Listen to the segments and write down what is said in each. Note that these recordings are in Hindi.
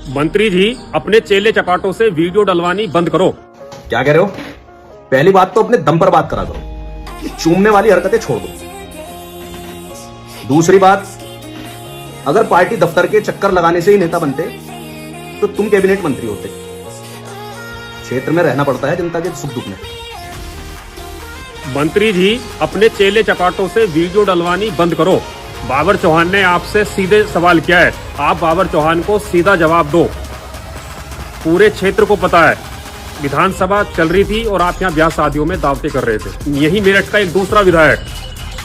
मंत्री जी, अपने चेले चपाटों से वीडियो डलवानी बंद करो। क्या कह रहे हो? पहली बात तो अपने दम पर बात करा करो, ये चूमने वाली हरकतें छोड़ दो। दूसरी बात, अगर पार्टी दफ्तर के चक्कर लगाने से ही नेता बनते तो तुम कैबिनेट मंत्री होते। क्षेत्र में रहना पड़ता है जनता के सुख दुख में। मंत्री जी, अपने चेले चपाटों से वीडियो डलवानी बंद करो। बाबर चौहान ने आपसे सीधे सवाल किया है, आप बाबर चौहान को सीधा जवाब दो। पूरे क्षेत्र को पता है विधानसभा चल रही थी और आप यहाँ ब्याह शादियों में दावतें कर रहे थे। यही मेरठ का एक दूसरा विधायक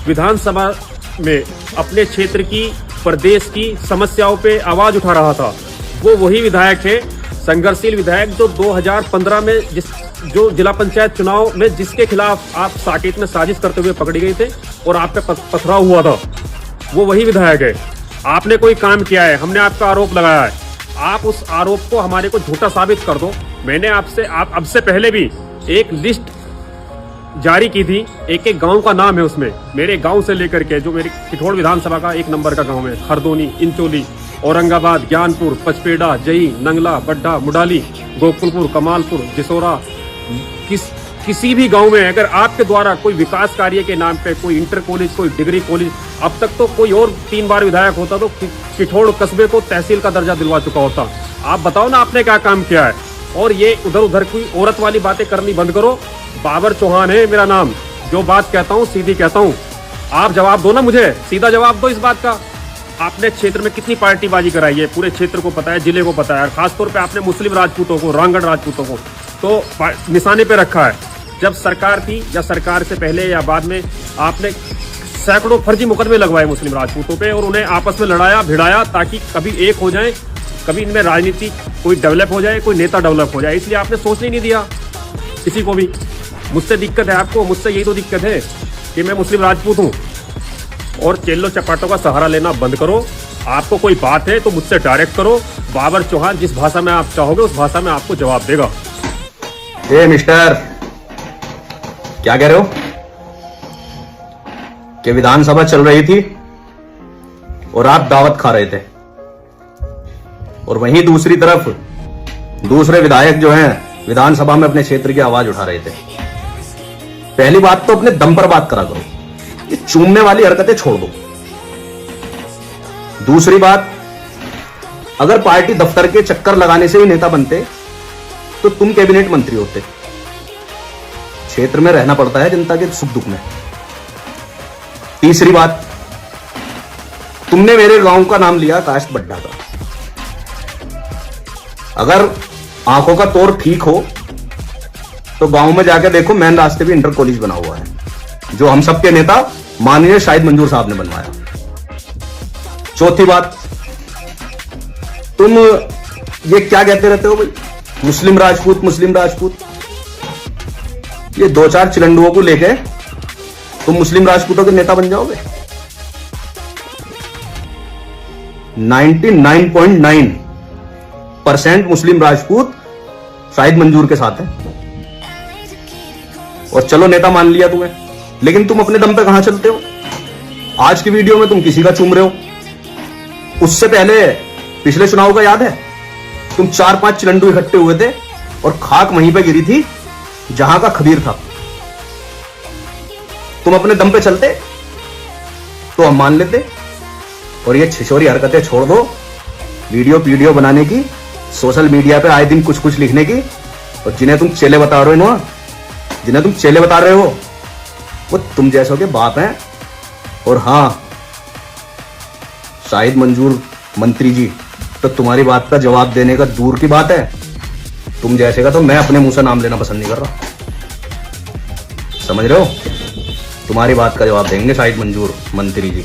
विधानसभा में अपने क्षेत्र की, प्रदेश की समस्याओं पे आवाज उठा रहा था। वो वही विधायक है, संघर्षशील विधायक, जो 2015 में जो जिला पंचायत चुनाव में जिसके खिलाफ आप साकेत में साजिश करते हुए पकड़ी गई थे और आप पे पथराव हुआ था, वो वही विधायक है। आपने कोई काम किया है, हमने आपका आरोप लगाया है, आप उस आरोप को हमारे को झूठा साबित कर दो। मैंने आपसे अब से पहले भी एक लिस्ट जारी की थी, एक एक गांव का नाम है उसमें, मेरे गांव से लेकर के जो मेरी किठौड़ विधानसभा का 1 नंबर का गांव है, खरदोनी, इंचोली, औरंगाबाद, ज्ञानपुर, पचपेड़ा, जई, नंगला, बड्डा, मुडाली, गोकुलपुर, कमालपुर, जिसोरा, किसी भी गांव में अगर आपके द्वारा कोई विकास कार्य के नाम पे कोई इंटर कॉलेज, कोई डिग्री कॉलेज, अब तक तो कोई और 3 बार विधायक होता तो किठौड़ कस्बे को तहसील का दर्जा दिलवा चुका होता। आप बताओ ना आपने क्या काम किया है। और ये उधर उधर कोई औरत वाली बातें करनी बंद करो। बाबर चौहान है मेरा नाम, जो बात कहता हूँ सीधी कहता हूँ। आप जवाब दो ना मुझे, सीधा जवाब दो इस बात का। आपने क्षेत्र में कितनी पार्टीबाजी कराई है, पूरे क्षेत्र को पता है, जिले को पता है। खासतौर पे आपने मुस्लिम राजपूतों को, रांगड़ राजपूतों को तो निशाने पे रखा है। जब सरकार थी या सरकार से पहले या बाद में आपने सैकड़ों फर्जी मुकदमे लगवाए मुस्लिम राजपूतों पे और उन्हें आपस में लड़ाया भिड़ाया ताकि कभी एक हो जाए, कभी इनमें राजनीति कोई डेवलप हो जाए, कोई नेता डेवलप हो जाए। इसलिए आपने सोचने नहीं दिया किसी को भी। मुझसे दिक्कत है आपको, मुझसे यही तो दिक्कत है कि मैं मुस्लिम राजपूत हूँ। और चेल्लो चपाटों का सहारा लेना बंद करो। आपको कोई बात है तो मुझसे डायरेक्ट करो। बाबर चौहान जिस भाषा में आप चाहोगे उस भाषा में आपको जवाब देगा। ए मिस्टर, क्या कह रहे हो कि विधानसभा चल रही थी और आप दावत खा रहे थे और वहीं दूसरी तरफ दूसरे विधायक जो हैं विधानसभा में अपने क्षेत्र की आवाज उठा रहे थे। पहली बात तो अपने दम पर बात करा करो, ये चूमने वाली हरकतें छोड़ दो। दूसरी बात, अगर पार्टी दफ्तर के चक्कर लगाने से ही नेता बनते तो तुम कैबिनेट मंत्री होते। क्षेत्र में रहना पड़ता है जनता के सुख दुख में। तीसरी बात, तुमने मेरे गांव का नाम लिया कास्ट बड्डा का। अगर आंखों का तौर ठीक हो तो गांव में जाके देखो, मेन रास्ते पे इंटर कॉलेज बना हुआ है, जो हम सबके नेता माननीय शाहिद मंजूर साहब ने बनवाया। चौथी बात, तुम ये क्या कहते रहते हो भाई, मुस्लिम राजपूत, मुस्लिम राजपूत। ये 2-4 चिलंडुओं को लेके तुम मुस्लिम राजपूतों के नेता बन जाओगे। 99.9% मुस्लिम राजपूत शाहिद मंजूर के साथ है। और चलो नेता मान लिया तुम्हें, लेकिन तुम अपने दम पे कहां चलते हो? आज की वीडियो में तुम किसी का चूम रहे हो। उससे पहले पिछले चुनाव का याद है, तुम 4-5 चिलंडू इकट्ठे हुए थे और खाक वहीं पे गिरी थी जहां का खबीर था। तुम अपने दम पे चलते तो हम मान लेते। और ये छिछोरी हरकतें छोड़ दो, वीडियो बनाने की, सोशल मीडिया पे आए दिन कुछ कुछ लिखने की। और जिन्हें तुम चेले बता रहे हो ना, जिन्हें तुम चेले बता रहे हो, वो तुम जैसों के बाप हैं। और हां, शाहिद मंजूर मंत्री जी तो तुम्हारी बात का जवाब देने का दूर की बात है, तुम जैसे का तो मैं अपने मुंह से नाम लेना पसंद नहीं कर रहा। समझ रहे हो? तुम्हारी बात का जवाब देंगे शाहिद मंजूर मंत्री जी।